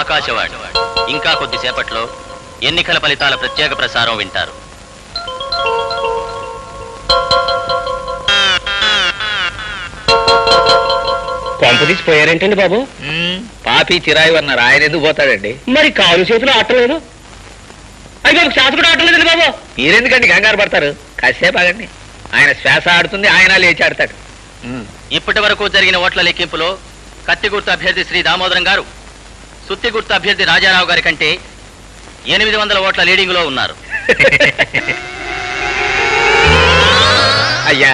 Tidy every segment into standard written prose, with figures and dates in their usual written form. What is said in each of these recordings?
ఆకాశవాణి. ఇంకా కొద్దిసేపట్లో ఎన్నికల ఫలితాల ప్రత్యేక ప్రసారం వింటారు. కొంపదీసి పోయారేంటండి బాబు? పాపి చిరాయి అన్నారు, ఆయన ఎందుకు పోతాడండి? మరి కాలు చేతులు ఆటలేదు. అయ్యి బాబు శ్వాస కూడా ఆటలేదండి బాబు. మీరెందుకండి కంగారు పడతారు? కాసేపు ఆగండి, ఆయన శ్వాస ఆడుతుంది, ఆయన లేచి ఆడతాడు. ఇప్పటి వరకు జరిగిన ఓట్ల లెక్కింపులో కత్తి గుర్తు అభ్యర్థి శ్రీ దామోదరం గారు సుత్తి గుర్తు అభ్యర్థి రాజారావు గారి కంటే 800 ఓట్ల లీడింగ్ లో ఉన్నారు. అయ్యా,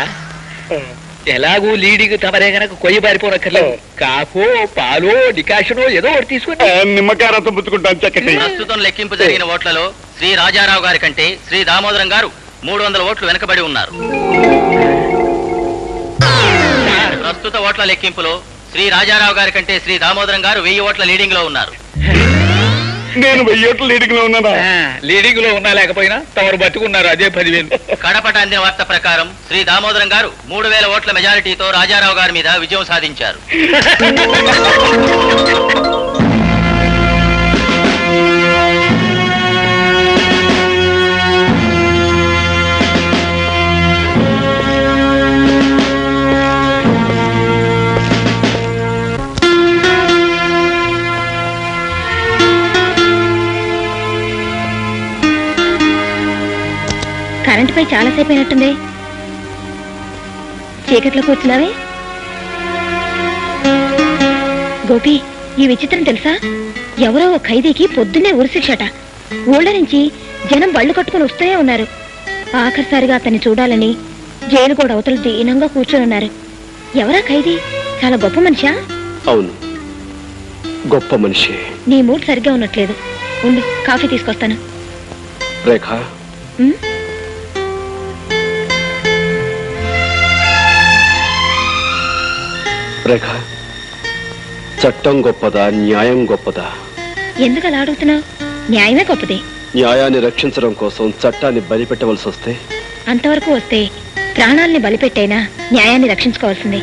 ఎలాగూ లీడింగ్ తమరే గనక కొయ్యి పారిపోనక్కర్లేదు. కాఫో పాలో డికాషనో ఏదో ఒకటి తీసుకుని నిమ్మకాయ రసం పుచ్చుకుంటాను చక్కటి. ప్రస్తుతం లెక్కింపు జరిగిన ఓట్లలో శ్రీ రాజారావు గారి కంటే శ్రీ దామోదరం గారు 300 ఓట్లు వెనుకబడి ఉన్నారు. ప్రస్తుత ఓట్ల లెక్కింపులో శ్రీ రాజారావు గారి కంటే శ్రీ దామోదరం గారు 1000 ఓట్ల లీడింగ్ లో ఉన్నారు. నేను 1000 ఓట్ల లీడింగ్ లో ఉన్నానా? లీడింగ్ లో ఉన్నా లేకపోయినా తమరు బతుకున్నారు, అదే 10,000. కడపట అందిన వార్త ప్రకారం శ్రీ దామోదరం గారు 3000 ఓట్ల మెజారిటీతో రాజారావు గారి మీద విజయం సాధించారు. కరెంట్ పై చాలాసేపు అయినట్టుంది. చీకట్లో కూర్చున్నావే. గోపి, ఈ విచిత్రం తెలుసా? ఎవరో ఒక ఖైదీకి పొద్దున్నే ఉరిశిక్షట. ఊళ్ళ నుంచి జనం బళ్ళు కట్టుకుని వస్తూనే ఉన్నారు. ఆఖరిసారిగా అతన్ని చూడాలని జైలు కూడా అవతల దీనంగా కూర్చొని ఉన్నారు. ఎవరా ఖైదీ? చాలా గొప్ప మనిషా? అవును, గొప్ప మనిషి. నీ మూడ్ సరిగ్గా ఉన్నట్లేదు. ఉండు, కాఫీ తీసుకొస్తాను. రేఖ, రేఖ, చట్టం గొప్పదా, న్యాయం గొప్పదా? ఎందుకు అలా అడుగుతున్నావు? న్యాయమే గొప్పది. న్యాయాన్ని రక్షించడం కోసం చట్టాన్ని బలిపెట్టవలసి వస్తే? అంతవరకు వస్తే ప్రాణాల్ని బలిపెట్టైనా న్యాయాన్ని రక్షించుకోవాల్సిందే.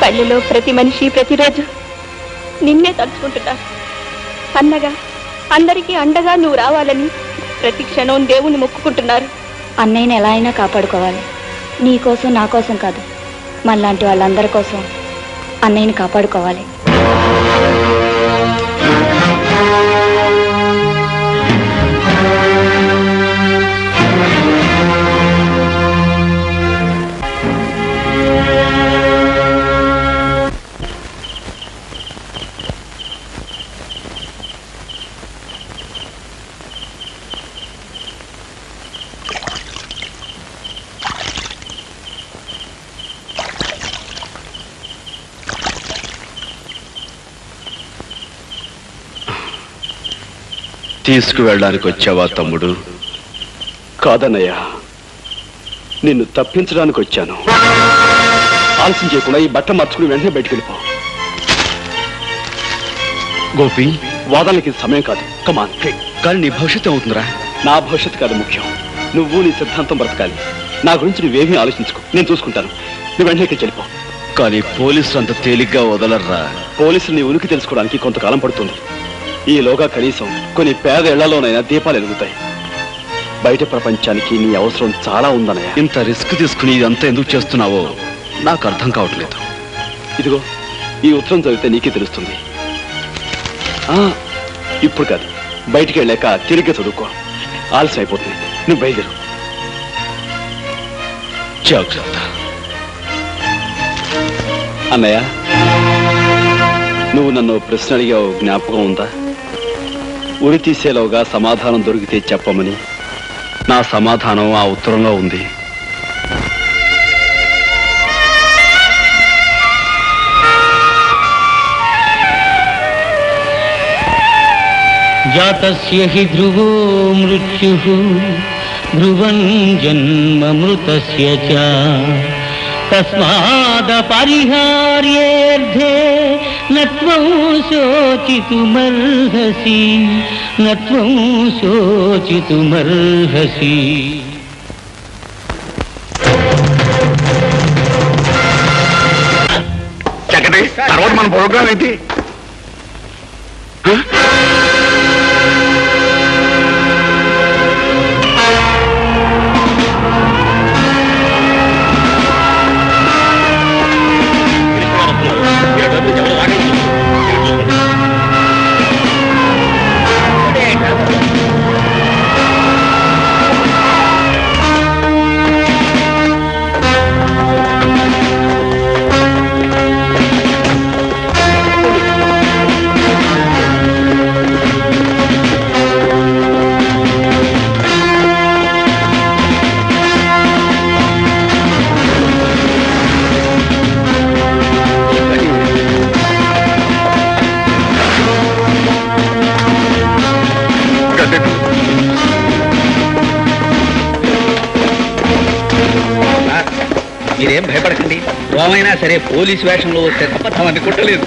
పల్లెలో ప్రతి మనిషి ప్రతిరోజు నిన్నే తలుచుకుంటున్నారు. అన్నగా అందరికీ అండగా నువ్వు రావాలని ప్రతి క్షణం దేవుని మొక్కుకుంటున్నారు. అన్నయ్యని ఎలా అయినా కాపాడుకోవాలి. నీ కోసం, నా కోసం కాదు, మనలాంటి వాళ్ళందరి కోసం అన్నయ్యని కాపాడుకోవాలి. తీసుకువెళ్ళడానికి వచ్చావా తమ్ముడు? కాదన్నయ్య, నిన్ను తప్పించడానికి వచ్చాను. ఆలస్యం చేయకుండా ఈ బట్ట మార్చుకుని వెంటనే బయటికి వెళ్ళిపో. గోపి, వాదనకి సమయం కాదు. కమాన్. కానీ నీ భవిష్యత్తు అవుతుందిరా. నా భవిష్యత్తు కాదు ముఖ్యం. నువ్వు నీ సిద్ధాంతం బ్రతకాలి. నా గురించి నువ్వేమీ ఆలోచించుకో, నేను చూసుకుంటాను. నువ్వు వెంటనే ఇక్కడికి వెళ్ళిపో. కానీ పోలీసులు అంత తేలిగ్గా వదలర్రా. పోలీసులు నీ ఉనికి తెలుసుకోవడానికి కొంతకాలం పడుతుంది. ఈలోగా కనీసం కొన్ని పేద ఇళ్లలోనైనా దీపాలు వెలుగుతాయి. బయట ప్రపంచానికి నీ అవసరం చాలా ఉందన్నయ్య. ఇంత రిస్క్ తీసుకుని ఇదంతా ఎందుకు చేస్తున్నావో నాకు అర్థం కావట్లేదు. ఇదిగో, ఈ ఉత్తరం చదివితే నీకే తెలుస్తుంది. ఇప్పుడు కాదు, బయటికి వెళ్ళాక తిరిగి చదువుకో. ఆలస్యం అయిపోతుంది. నువ్వు బయలుదేరు. జాగ్రత్త. అన్నయ్య, నువ్వు నన్ను ప్రశ్న అడిగావు, జ్ఞాపకం ఉందా? ఉరి తీసేలోగా సమాధానం దొరికితే చెప్పమని. నా సమాధానం ఆ ఉత్తరంలో ఉంది. జాతస్య హి ధ్రువో మృత్యుః ధ్రువం జన్మమృతస్య చ తస్మాదపరిహార్యేర్థే నత్వం శోచితుమర్హసి నత్వం శోచితుమర్హసి. తర్వాత మన ప్రోగ్రాం ఏంటి? మీరేం భయపడకండి. రోమైనా సరే పోలీసు వేషంలో వస్తే తప్ప తమని కొట్టలేదు.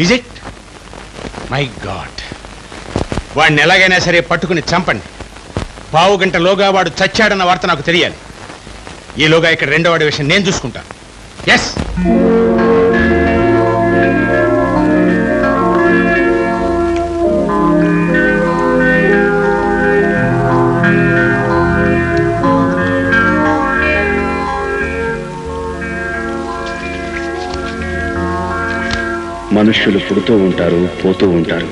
Is it? My God. వాడిని ఎలాగైనా సరే పట్టుకుని చంపండి. పావు గంటలోగా వాడు చచ్చాడన్న వార్త నాకు తెలియాలి. ఈలోగా ఇక్కడ రెండో వాడి విషయం నేను చూసుకుంటాను. ఎస్. మనుష్యులు పుడుతూ ఉంటారు, పోతూ ఉంటారు.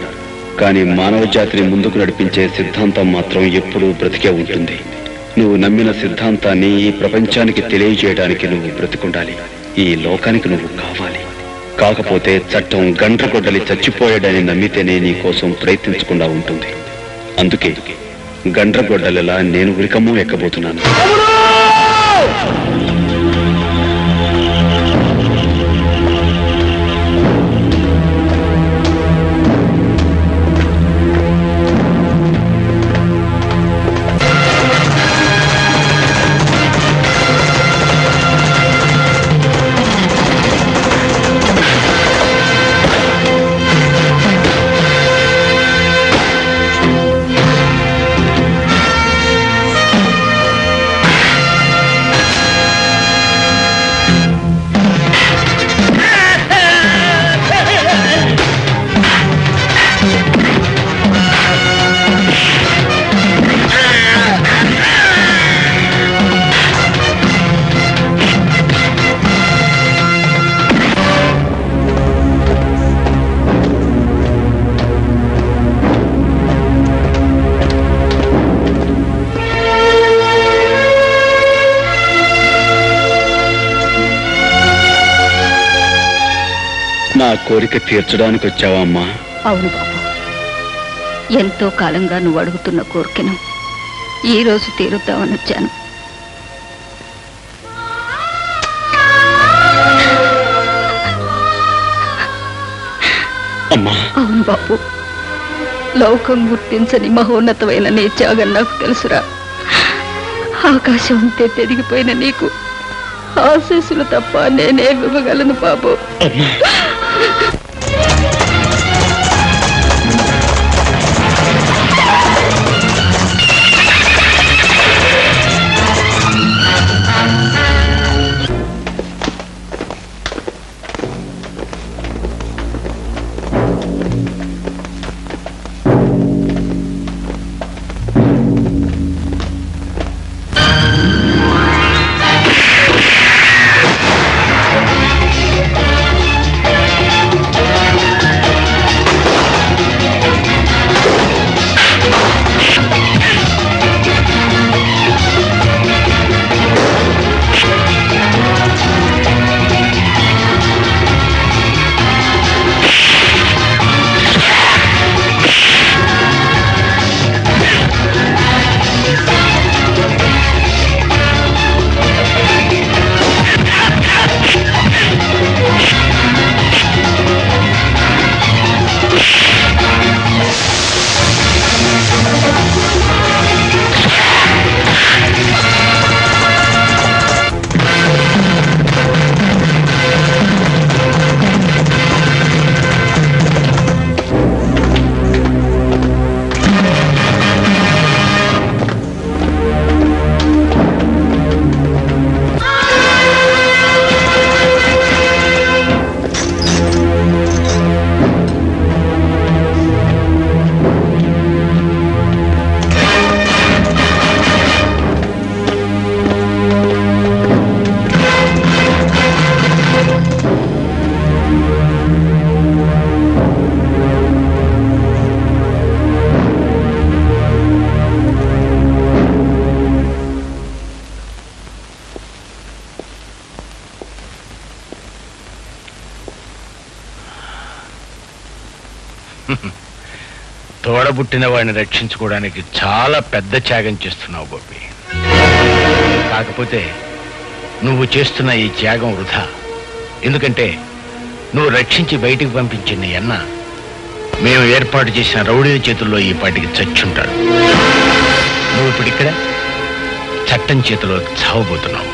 కానీ మానవ జాతిని ముందుకు నడిపించే సిద్ధాంతం మాత్రం ఎప్పుడూ బ్రతికే ఉంటుంది. నువ్వు నమ్మిన సిద్ధాంతాన్ని ఈ ప్రపంచానికి తెలియజేయడానికి నువ్వు బ్రతికుండాలి. ఈ లోకానికి నువ్వు కావాలి. కాకపోతే చట్టం గండ్రగొడ్డలి చచ్చిపోయాడని నమ్మితేనే నీ కోసం ప్రయత్నించకుండా ఉంటుంది. అందుకే గండ్రగొడ్డలిలా నేను ఉరికమ్మో ఎక్కబోతున్నాను. నా కోరిక తీర్చడానికి వచ్చావా అమ్మా? అవును బాబు, ఎంతో కాలంగా నువ్వు అడుగుతున్న కోరికను ఈ రోజు తీరుద్దామని వచ్చాను. అమ్మా, అవును బాబు, లోకం గుర్తించని మహోన్నతమైన నీ త్యాగం నాకు తెలుసురా. ఆకాశం ఉంటే తెరిగిపోయిన నీకు ఆశీస్సులు తప్ప నేనే ఇవ్వగలను బాబు. తోడబుట్టిన వాడిని రక్షించుకోవడానికి చాలా పెద్ద త్యాగం చేస్తున్నావు గోపి. కాకపోతే నువ్వు చేస్తున్న ఈ త్యాగం వృధా. ఎందుకంటే నువ్వు రక్షించి బయటికి పంపించిన నీ అన్న మేము ఏర్పాటు చేసిన రౌడీల చేతుల్లో ఈ పాటికి చచ్చుంటాడు. నువ్వు ఇప్పుడు ఇక్కడ చట్టం చేతిలో చావబోతున్నావు.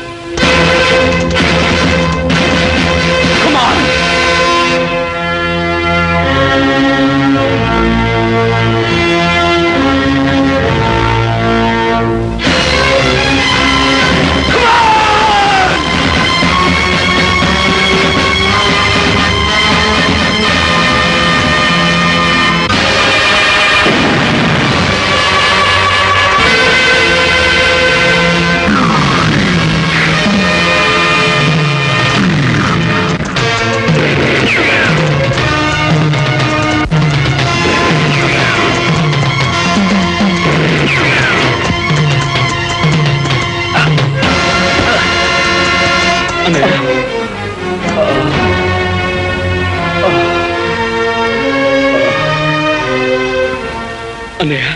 అన్నయ్య,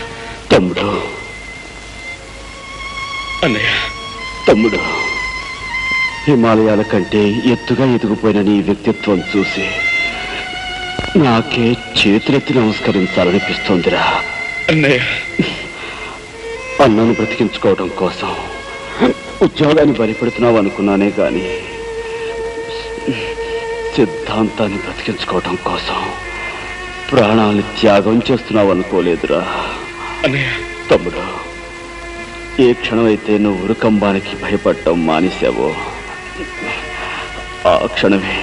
తమ్ముడు, అన్నయ్య, తమ్ముడు, హిమాలయాల కంటే ఎత్తుగా ఎదిగిపోయిన నీ వ్యక్తిత్వం చూసి నాకే చేతులెత్తి నమస్కరించాలనిపిస్తోందిరా. అన్నయ్య, అన్నను బ్రతికించుకోవడం కోసం ఉద్యోగాన్ని బలిపెడుతున్నావు అనుకున్నానే గాని సిద్ధాంతాన్ని బ్రతికించుకోవడం కోసం ప్రాణాలను త్యాగం చేస్తున్నావు అనుకోలేదురా. తమ్ముడు, ఏ క్షణమైతే నువ్వు ఉరుకంబానికి భయపడటం మానేశావో ఆ క్షణమే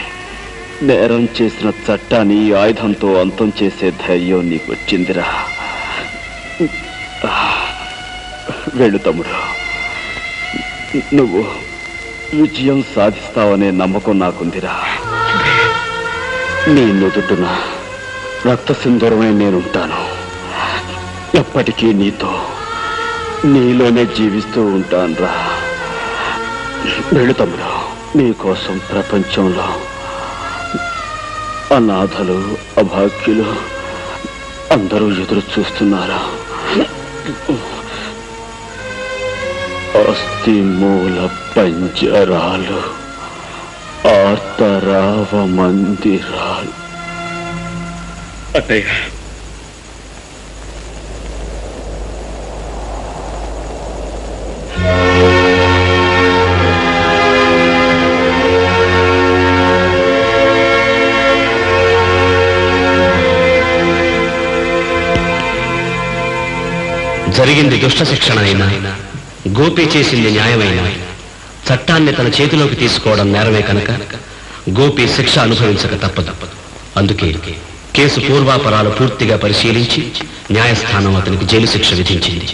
నేరం చేసిన చట్టాన్ని ఆయుధంతో అంతం చేసే ధైర్యం నీకు వచ్చిందిరా. వెళ్ళు తమ్ముడు, నువ్వు విజయం సాధిస్తావనే నమ్మకం నాకుందిరా. నీ నుదుటున రక్త సింధూరమై నేనుంటాను. ఎప్పటికీ నీతో, నీలోనే జీవిస్తూ ఉంటానురా. వెళ్ళు తమ్ముడు, నీకోసం ప్రపంచంలో అనాథలు అభాగ్యులు అందరూ ఎదురు చూస్తున్నారా? అస్థి మూల పంజరాలు, ఆర్తరావ మందిరాలు. అత్తయ్య, జరిగింది దుష్ట శిక్షణ అయినా, గోపి చేసింది న్యాయమైన, చట్టాన్ని తన చేతిలోకి తీసుకోవడం నేరమే కనుక గోపి శిక్ష అనుభవించక తప్పదు. అందుకే కేసు పూర్వాపరాలు పూర్తిగా పరిశీలించి న్యాయస్థానం అతనికి జైలు శిక్ష విధించింది.